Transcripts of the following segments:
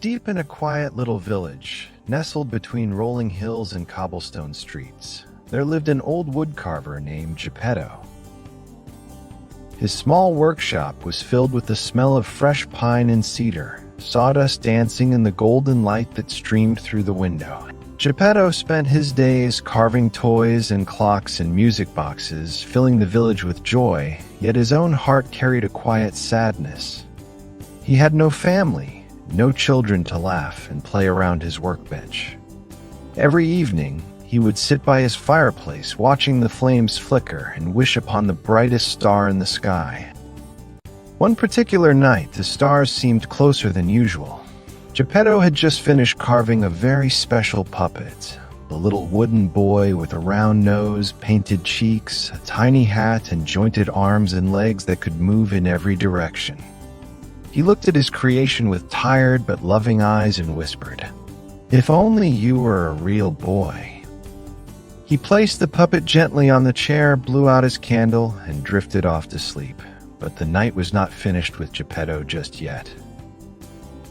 deep in a quiet little village, nestled between rolling hills and cobblestone streets. There lived an old woodcarver named Geppetto. His small workshop was filled with the smell of fresh pine and cedar, sawdust dancing in the golden light that streamed through the window. Geppetto spent his days carving toys and clocks and music boxes, filling the village with joy, yet his own heart carried a quiet sadness. He had no family, no children to laugh and play around his workbench. Every evening, he would sit by his fireplace watching the flames flicker and wish upon the brightest star in the sky. One particular night, the stars seemed closer than usual. Geppetto had just finished carving a very special puppet, a little wooden boy with a round nose, painted cheeks, a tiny hat, and jointed arms and legs that could move in every direction. He looked at his creation with tired but loving eyes and whispered, "If only you were a real boy." He placed the puppet gently on the chair, blew out his candle, and drifted off to sleep. But the night was not finished with Geppetto just yet.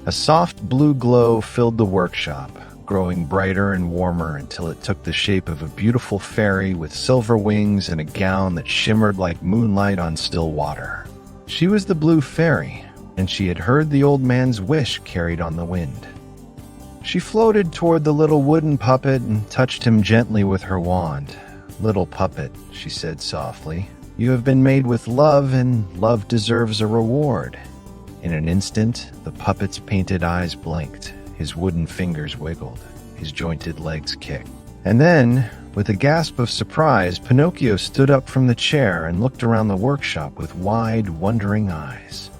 A soft blue glow filled the workshop, growing brighter and warmer until it took the shape of a beautiful fairy with silver wings and a gown that shimmered like moonlight on still water. She was the Blue Fairy, and she had heard the old man's wish carried on the wind. She floated toward the little wooden puppet and touched him gently with her wand. "Little puppet," she said softly, "you have been made with love, and love deserves a reward." In an instant, the puppet's painted eyes blinked, his wooden fingers wiggled, his jointed legs kicked. And then, with a gasp of surprise, Pinocchio stood up from the chair and looked around the workshop with wide, wondering eyes.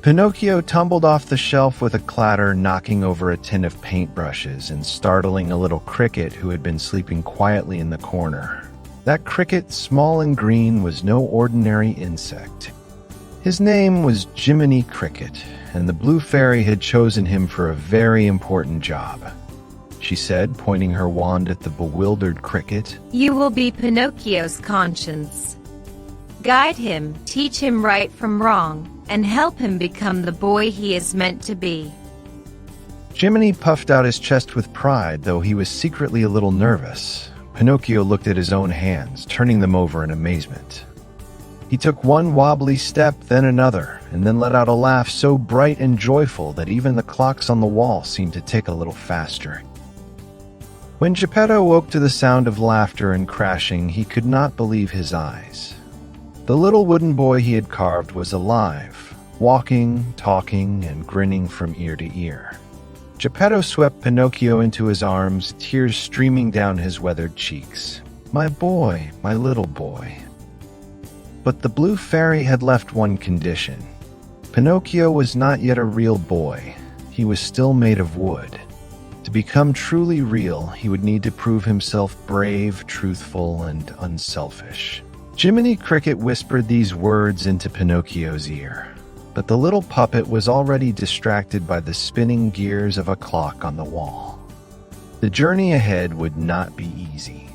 Pinocchio tumbled off the shelf with a clatter, knocking over a tin of paintbrushes and startling a little cricket who had been sleeping quietly in the corner. That cricket, small and green, was no ordinary insect. His name was Jiminy Cricket, and the Blue Fairy had chosen him for a very important job. She said, pointing her wand at the bewildered cricket, "You will be Pinocchio's conscience. Guide him, teach him right from wrong, and help him become the boy he is meant to be." Jiminy puffed out his chest with pride, though he was secretly a little nervous. Pinocchio looked at his own hands, turning them over in amazement. He took one wobbly step, then another, and then let out a laugh so bright and joyful that even the clocks on the wall seemed to tick a little faster. When Geppetto woke to the sound of laughter and crashing, he could not believe his eyes. The little wooden boy he had carved was alive, walking, talking, and grinning from ear to ear. Geppetto swept Pinocchio into his arms, tears streaming down his weathered cheeks. "My boy, my little boy." But the Blue Fairy had left one condition. Pinocchio was not yet a real boy. He was still made of wood. To become truly real, he would need to prove himself brave, truthful, and unselfish. Jiminy Cricket whispered these words into Pinocchio's ear, but the little puppet was already distracted by the spinning gears of a clock on the wall. The journey ahead would not be easy.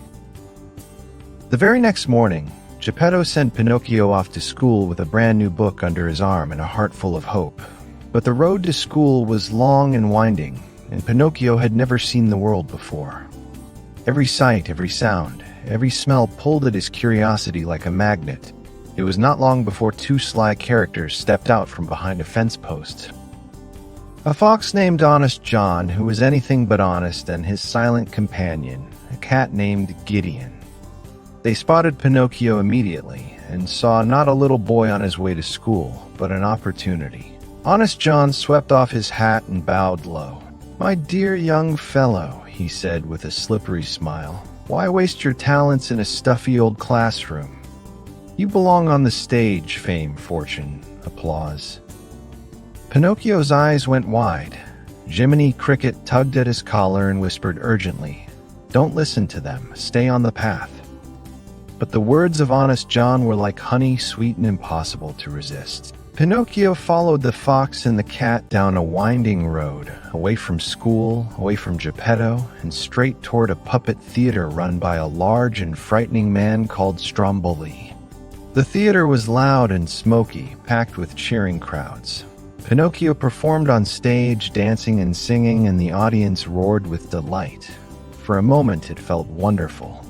The very next morning, Geppetto sent Pinocchio off to school with a brand new book under his arm and a heart full of hope. But the road to school was long and winding, and Pinocchio had never seen the world before. Every sight, every sound, every smell pulled at his curiosity like a magnet. It was not long before two sly characters stepped out from behind a fence post. A fox named Honest John, who was anything but honest, and his silent companion, a cat named Gideon. They spotted Pinocchio immediately and saw not a little boy on his way to school, but an opportunity. Honest John swept off his hat and bowed low. "My dear young fellow," he said with a slippery smile, "why waste your talents in a stuffy old classroom? You belong on the stage, fame, fortune, applause." Pinocchio's eyes went wide. Jiminy Cricket tugged at his collar and whispered urgently, "Don't listen to them, stay on the path." But the words of Honest John were like honey, sweet and impossible to resist. Pinocchio followed the fox and the cat down a winding road, away from school, away from Geppetto, and straight toward a puppet theater run by a large and frightening man called Stromboli. The theater was loud and smoky, packed with cheering crowds. Pinocchio performed on stage, dancing and singing, and the audience roared with delight. For a moment, it felt wonderful.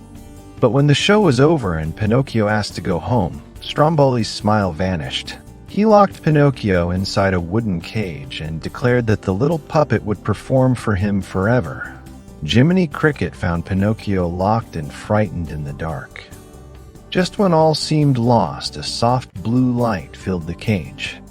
But when the show was over and Pinocchio asked to go home, Stromboli's smile vanished. He locked Pinocchio inside a wooden cage and declared that the little puppet would perform for him forever. Jiminy Cricket found Pinocchio locked and frightened in the dark. Just when all seemed lost, a soft blue light filled the cage.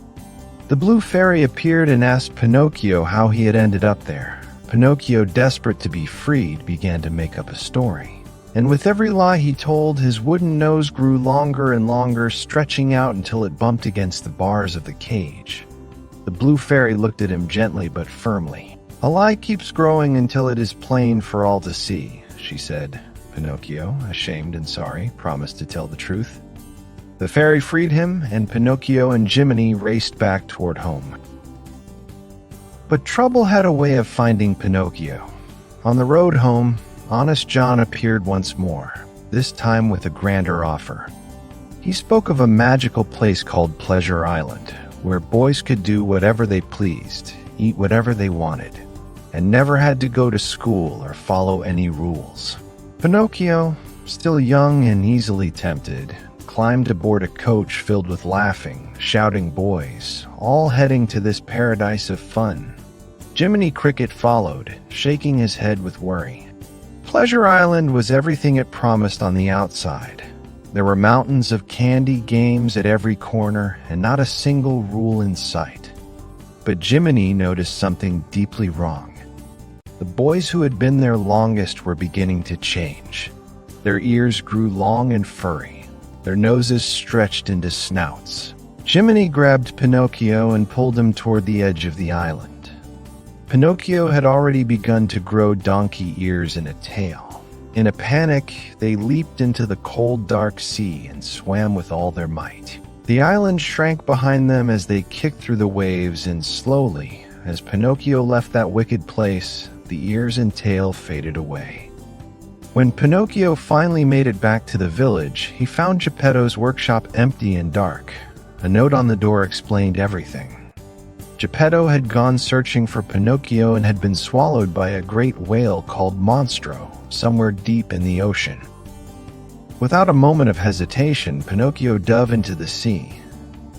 The blue fairy appeared and asked Pinocchio how he had ended up there. Pinocchio, desperate to be freed, began to make up a story. And with every lie he told, his wooden nose grew longer and longer, stretching out until it bumped against the bars of the cage. The blue fairy looked at him gently but firmly. "A lie keeps growing until it is plain for all to see," she said. Pinocchio, ashamed and sorry, promised to tell the truth. The fairy freed him, and Pinocchio and Jiminy raced back toward home. But trouble had a way of finding Pinocchio. On the road home, Honest John appeared once more, this time with a grander offer. He spoke of a magical place called Pleasure Island, where boys could do whatever they pleased, eat whatever they wanted, and never had to go to school or follow any rules. Pinocchio, still young and easily tempted, climbed aboard a coach filled with laughing, shouting boys, all heading to this paradise of fun. Jiminy Cricket followed, shaking his head with worry. Pleasure Island was everything it promised on the outside. There were mountains of candy, games at every corner, and not a single rule in sight. But Jiminy noticed something deeply wrong. The boys who had been there longest were beginning to change. Their ears grew long and furry. Their noses stretched into snouts. Jiminy grabbed Pinocchio and pulled him toward the edge of the island. Pinocchio had already begun to grow donkey ears and a tail. In a panic, they leaped into the cold, dark sea and swam with all their might. The island shrank behind them as they kicked through the waves, and slowly, as Pinocchio left that wicked place, the ears and tail faded away. When Pinocchio finally made it back to the village, he found Geppetto's workshop empty and dark. A note on the door explained everything. Geppetto had gone searching for Pinocchio and had been swallowed by a great whale called Monstro, somewhere deep in the ocean. Without a moment of hesitation, Pinocchio dove into the sea.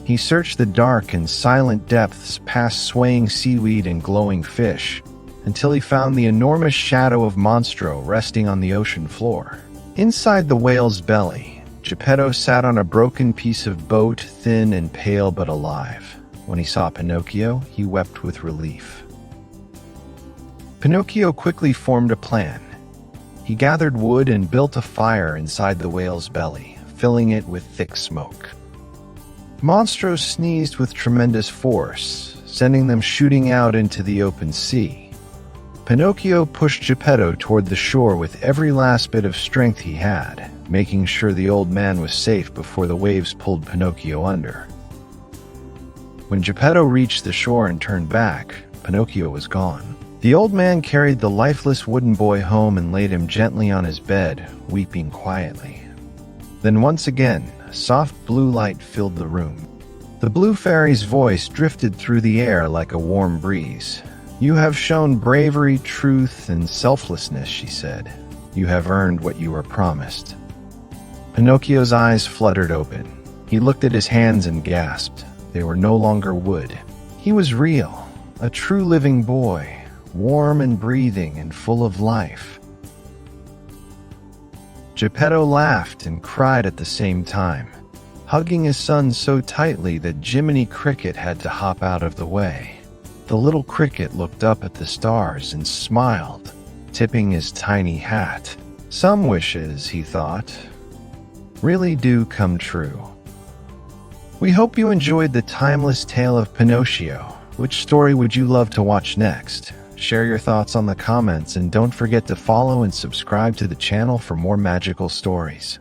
He searched the dark and silent depths past swaying seaweed and glowing fish, until he found the enormous shadow of Monstro resting on the ocean floor. Inside the whale's belly, Geppetto sat on a broken piece of boat, thin and pale but alive. When he saw Pinocchio, he wept with relief. Pinocchio quickly formed a plan. He gathered wood and built a fire inside the whale's belly, filling it with thick smoke. Monstro sneezed with tremendous force, sending them shooting out into the open sea. Pinocchio pushed Geppetto toward the shore with every last bit of strength he had, making sure the old man was safe before the waves pulled Pinocchio under. When Geppetto reached the shore and turned back, Pinocchio was gone. The old man carried the lifeless wooden boy home and laid him gently on his bed, weeping quietly. Then once again, a soft blue light filled the room. The blue fairy's voice drifted through the air like a warm breeze. "You have shown bravery, truth, and selflessness," she said. "You have earned what you were promised." Pinocchio's eyes fluttered open. He looked at his hands and gasped. They were no longer wood. He was real, a true living boy, warm and breathing and full of life. Geppetto laughed and cried at the same time, hugging his son so tightly that Jiminy Cricket had to hop out of the way. The little cricket looked up at the stars and smiled, tipping his tiny hat. Some wishes, he thought, really do come true. We hope you enjoyed the timeless tale of Pinocchio. Which story would you love to watch next? Share your thoughts on the comments, and don't forget to follow and subscribe to the channel for more magical stories.